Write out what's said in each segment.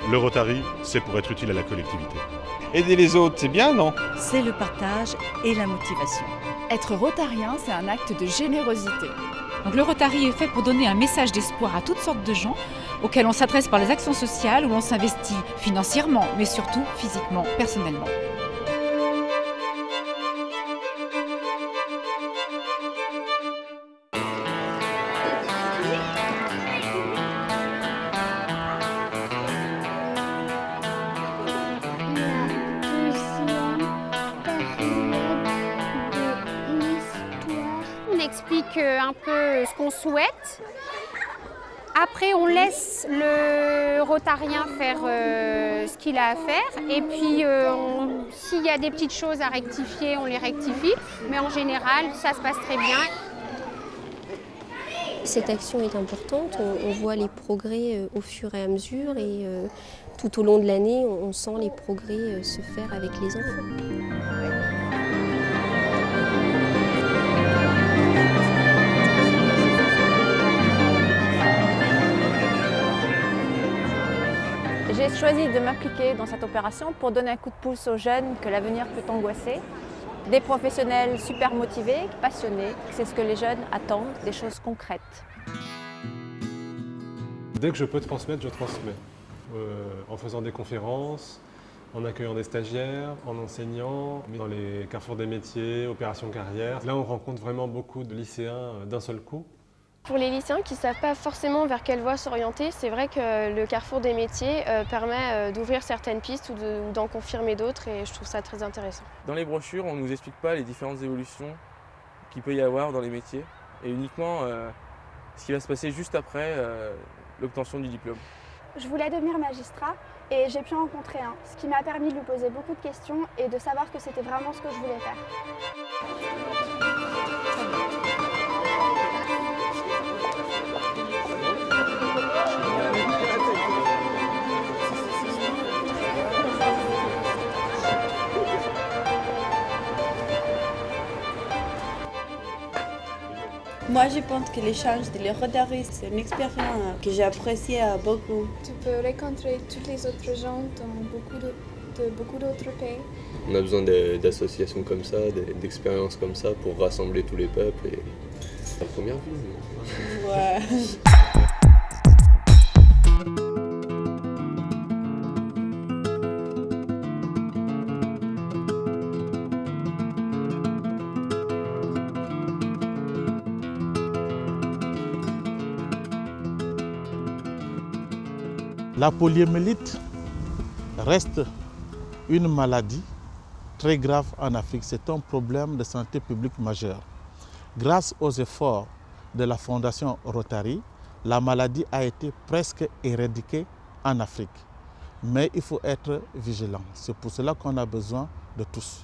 Le Rotary, c'est pour être utile à la collectivité. Aider les autres, c'est bien, non? C'est le partage et la motivation. Être rotarien, c'est un acte de générosité. Donc le Rotary est fait pour donner un message d'espoir à toutes sortes de gens auxquels on s'adresse par les actions sociales, où l'on s'investit financièrement, mais surtout physiquement, personnellement. On explique un peu ce qu'on souhaite. Après, on laisse le rotarien faire ce qu'il a à faire. Et puis, s'il y a des petites choses à rectifier, on les rectifie. Mais en général, ça se passe très bien. Cette action est importante. On voit les progrès au fur et à mesure. Et tout au long de l'année, on sent les progrès se faire avec les enfants. J'ai choisi de m'impliquer dans cette opération pour donner un coup de pouce aux jeunes que l'avenir peut angoisser. Des professionnels super motivés, passionnés, c'est ce que les jeunes attendent, des choses concrètes. Dès que je peux transmettre, je transmets. En faisant des conférences, en accueillant des stagiaires, en enseignant, dans les carrefours des métiers, opérations carrière. Là, on rencontre vraiment beaucoup de lycéens d'un seul coup. Pour les lycéens qui ne savent pas forcément vers quelle voie s'orienter, c'est vrai que le carrefour des métiers permet d'ouvrir certaines pistes ou d'en confirmer d'autres et je trouve ça très intéressant. Dans les brochures, on ne nous explique pas les différentes évolutions qu'il peut y avoir dans les métiers et uniquement ce qui va se passer juste après l'obtention du diplôme. Je voulais devenir magistrat et j'ai pu en rencontrer un, ce qui m'a permis de lui poser beaucoup de questions et de savoir que c'était vraiment ce que je voulais faire. Moi, je pense que l'échange de les Rotary, c'est une expérience que j'ai appréciée beaucoup. Tu peux rencontrer tous les autres gens dans beaucoup d'autres pays. On a besoin d'associations comme ça, d'expériences comme ça pour rassembler tous les peuples. Et c'est la première vue. Ouais. La poliomyélite reste une maladie très grave en Afrique. C'est un problème de santé publique majeur. Grâce aux efforts de la Fondation Rotary, la maladie a été presque éradiquée en Afrique. Mais il faut être vigilant. C'est pour cela qu'on a besoin de tous.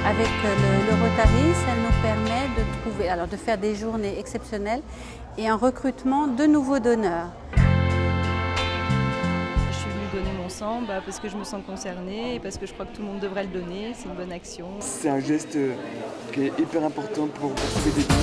Avec le Rotary, ça nous permet de faire des journées exceptionnelles et un recrutement de nouveaux donneurs. Je suis venue donner mon sang parce que je me sens concernée et parce que je crois que tout le monde devrait le donner, c'est une bonne action. C'est un geste qui est hyper important pour sauver des vies.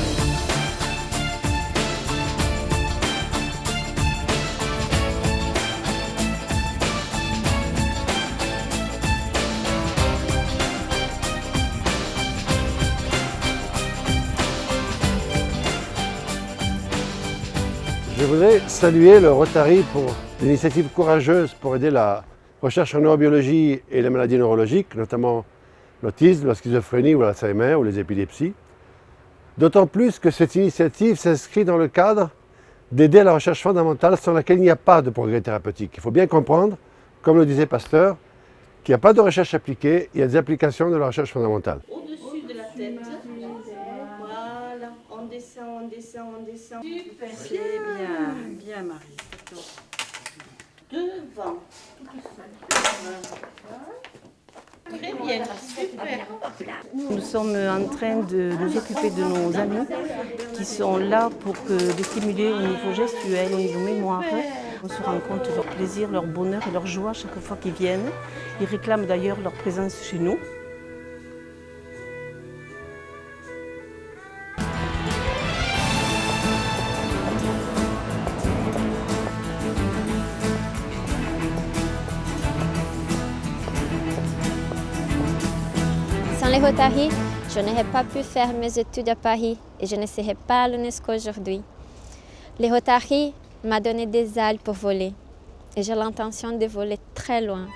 voudrais saluer le Rotary pour l'initiative courageuse pour aider la recherche en neurobiologie et les maladies neurologiques, notamment l'autisme, la schizophrénie ou l'Alzheimer ou les épilepsies. D'autant plus que cette initiative s'inscrit dans le cadre d'aider à la recherche fondamentale sans laquelle il n'y a pas de progrès thérapeutique. Il faut bien comprendre, comme le disait Pasteur, qu'il n'y a pas de recherche appliquée, il y a des applications de la recherche fondamentale. Au-dessus de la tête. Voilà, on descend, on descend, on descend. Super, c'est bien, bien Marie. Devant. Très bien, super. Nous sommes en train de nous occuper de nos amis qui sont là pour les stimuler au niveau gestuel, au niveau mémoire. On se rend compte de leur plaisir, leur bonheur et leur joie chaque fois qu'ils viennent. Ils réclament d'ailleurs leur présence chez nous. Sans les Rotary, je n'aurais pas pu faire mes études à Paris et je ne serais pas à l'UNESCO aujourd'hui. Les Rotary m'ont donné des ailes pour voler et j'ai l'intention de voler très loin.